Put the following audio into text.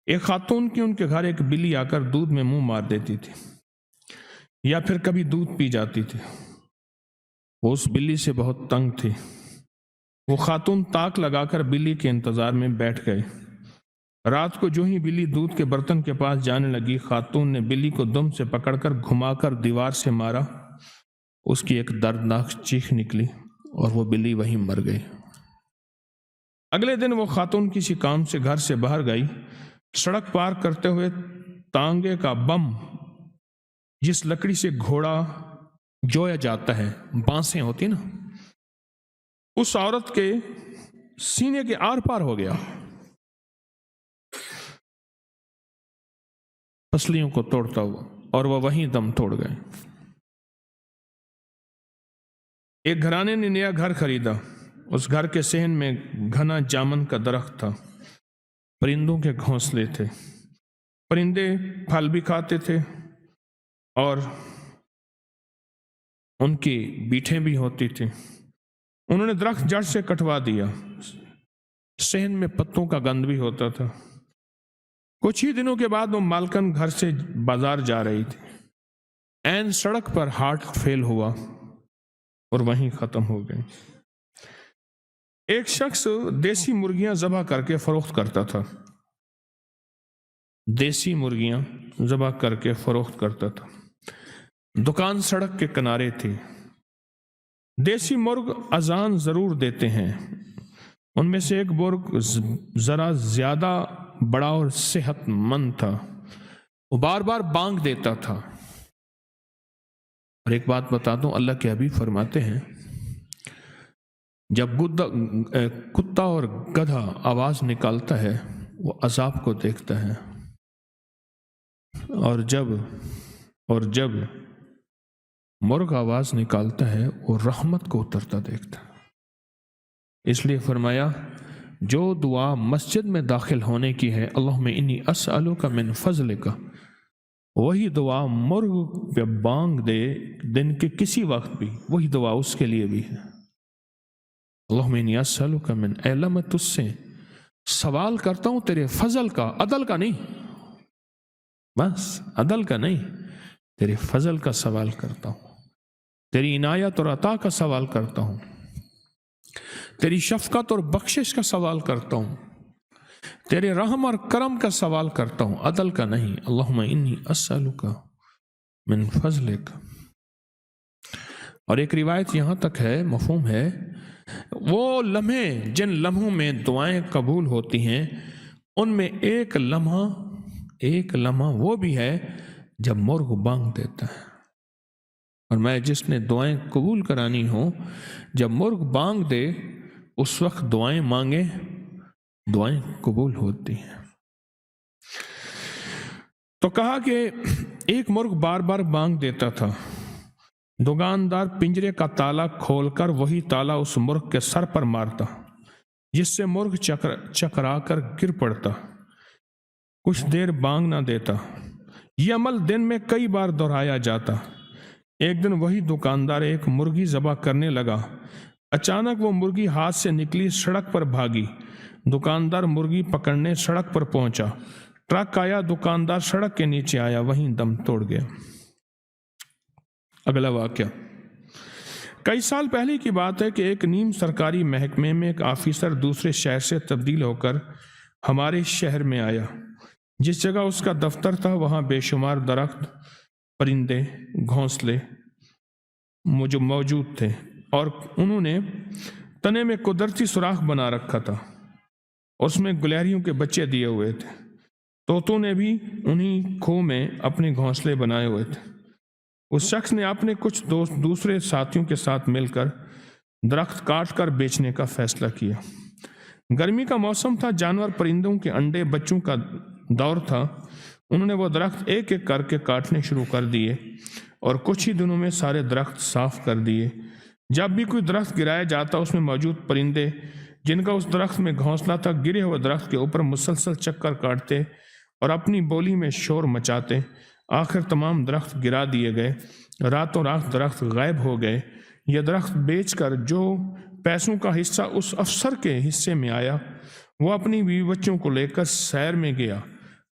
ایک خاتون کی ان کے گھر ایک بلی آ کر دودھ میں منہ مار دیتی تھی یا پھر کبھی دودھ پی جاتی تھی۔ وہ اس بلی سے بہت تنگ تھی۔ وہ خاتون تاک لگا کر بلی کے انتظار میں بیٹھ گئے۔ رات کو جو ہی بلی دودھ کے برتن کے پاس جانے لگی، خاتون نے بلی کو دم سے پکڑ کر گھما کر دیوار سے مارا۔ اس کی ایک دردناک چیخ نکلی اور وہ بلی وہیں مر گئی۔ اگلے دن وہ خاتون کسی کام سے گھر سے باہر گئی۔ سڑک پار کرتے ہوئے تانگے کا بم، جس لکڑی سے گھوڑا جویا جاتا ہے، بانسیں ہوتی نا، اس عورت کے سینے کے آر پار ہو گیا، پسلیوں کو توڑتا ہوا، اور وہ وہیں دم توڑ گئے۔ ایک گھرانے نے نیا گھر خریدا۔ اس گھر کے صحن میں گھنا جامن کا درخت تھا۔ پرندوں کے گھونسلے تھے۔ پرندے پھل بھی کھاتے تھے اور ان کی بیٹھیں بھی ہوتی تھی۔ انہوں نے درخت جڑ سے کٹوا دیا۔ صحن میں پتوں کا گند بھی ہوتا تھا۔ کچھ ہی دنوں کے بعد وہ مالکن گھر سے بازار جا رہی تھی۔ عین سڑک پر ہارٹ فیل ہوا اور وہیں ختم ہو گئی۔ ایک شخص دیسی مرغیاں ذبح کر کے فروخت کرتا تھا۔ دیسی مرغیاں ذبح کر کے فروخت کرتا تھا۔ دکان سڑک کے کنارے تھی۔ دیسی مرغ اذان ضرور دیتے ہیں۔ ان میں سے ایک مرغ ذرا زیادہ بڑا اور صحت مند تھا۔ وہ بار بار بانگ دیتا تھا۔ اور ایک بات بتا دوں، اللہ کے حبیب فرماتے ہیں، جب کتا اور گدھا آواز نکالتا ہے وہ عذاب کو دیکھتا ہے، اور جب مرغ آواز نکالتا ہے وہ رحمت کو اترتا دیکھتا ہے۔ اس لیے فرمایا، جو دعا مسجد میں داخل ہونے کی ہے، اللہم انی اسألک من فضلک، وہی دعا مرغ پہ بانگ دے دن کے کسی وقت بھی، وہی دعا اس کے لیے بھی ہے۔ اللہم انی اسألک من، اے اللہ میں تجھ سے سوال کرتا ہوں تیرے فضل کا، عدل کا نہیں، بس عدل کا نہیں، تیرے فضل کا سوال کرتا ہوں، تیری عنایت اور عطا کا سوال کرتا ہوں، تیری شفقت اور بخشش کا سوال کرتا ہوں، تیرے رحم اور کرم کا سوال کرتا ہوں، عدل کا نہیں۔ اللہم انی اسألک من فضلک۔ اور ایک روایت یہاں تک ہے، مفہوم ہے، وہ لمحے جن لمحوں میں دعائیں قبول ہوتی ہیں، ان میں ایک لمحہ وہ بھی ہے جب مرغ بانگ دیتا ہے۔ اور میں جس نے دعائیں قبول کرانی ہوں، جب مرغ بانگ دے اس وقت دعائیں مانگے، دعائیں قبول ہوتی ہیں۔ تو کہا کہ ایک مرغ بار بار بانگ دیتا تھا۔ دکاندار پنجرے کا تالا کھول کر وہی تالا اس مرغ کے سر پر مارتا، جس سے مرغ چکرا کر گر پڑتا، کچھ دیر بانگ نہ دیتا۔ یہ عمل دن میں کئی بار دہرایا جاتا۔ ایک دن وہی دکاندار ایک مرغی ذبح کرنے لگا۔ اچانک وہ مرغی ہاتھ سے نکلی، سڑک پر بھاگی۔ دکاندار مرغی پکڑنے سڑک پر پہنچا۔ ٹرک آیا، دکاندار سڑک کے نیچے آیا، وہیں دم توڑ گیا۔ اگلا واقعہ کئی سال پہلے کی بات ہے کہ ایک نیم سرکاری محکمے میں ایک آفیسر دوسرے شہر سے تبدیل ہو کر ہمارے شہر میں آیا۔ جس جگہ اس کا دفتر تھا وہاں بے شمار درخت، پرندے، گھونسلے موجود تھے، اور انہوں نے تنے میں قدرتی سوراخ بنا رکھا تھا، اور اس میں گلہریوں کے بچے دیے ہوئے تھے۔ طوطوں نے بھی انہی کھو میں اپنے گھونسلے بنائے ہوئے تھے۔ اس شخص نے اپنے کچھ دوسرے ساتھیوں کے ساتھ مل کر درخت کاٹ کر بیچنے کا فیصلہ کیا۔ گرمی کا موسم تھا، جانور پرندوں کے انڈے بچوں کا دور تھا۔ انہوں نے وہ درخت ایک ایک کر کے کاٹنے شروع کر دیے، اور کچھ ہی دنوں میں سارے درخت صاف کر دیے۔ جب بھی کوئی درخت گرایا جاتا، اس میں موجود پرندے جن کا اس درخت میں گھونسلہ تھا، گرے ہوئے درخت کے اوپر مسلسل چکر کاٹتے اور اپنی بولی میں شور مچاتے۔ آخر تمام درخت گرا دیے گئے۔ راتوں رات درخت غائب ہو گئے۔ یہ درخت بیچ کر جو پیسوں کا حصہ اس افسر کے حصے میں آیا، وہ اپنی بیوی بچوں کو لے کر سیر میں گیا۔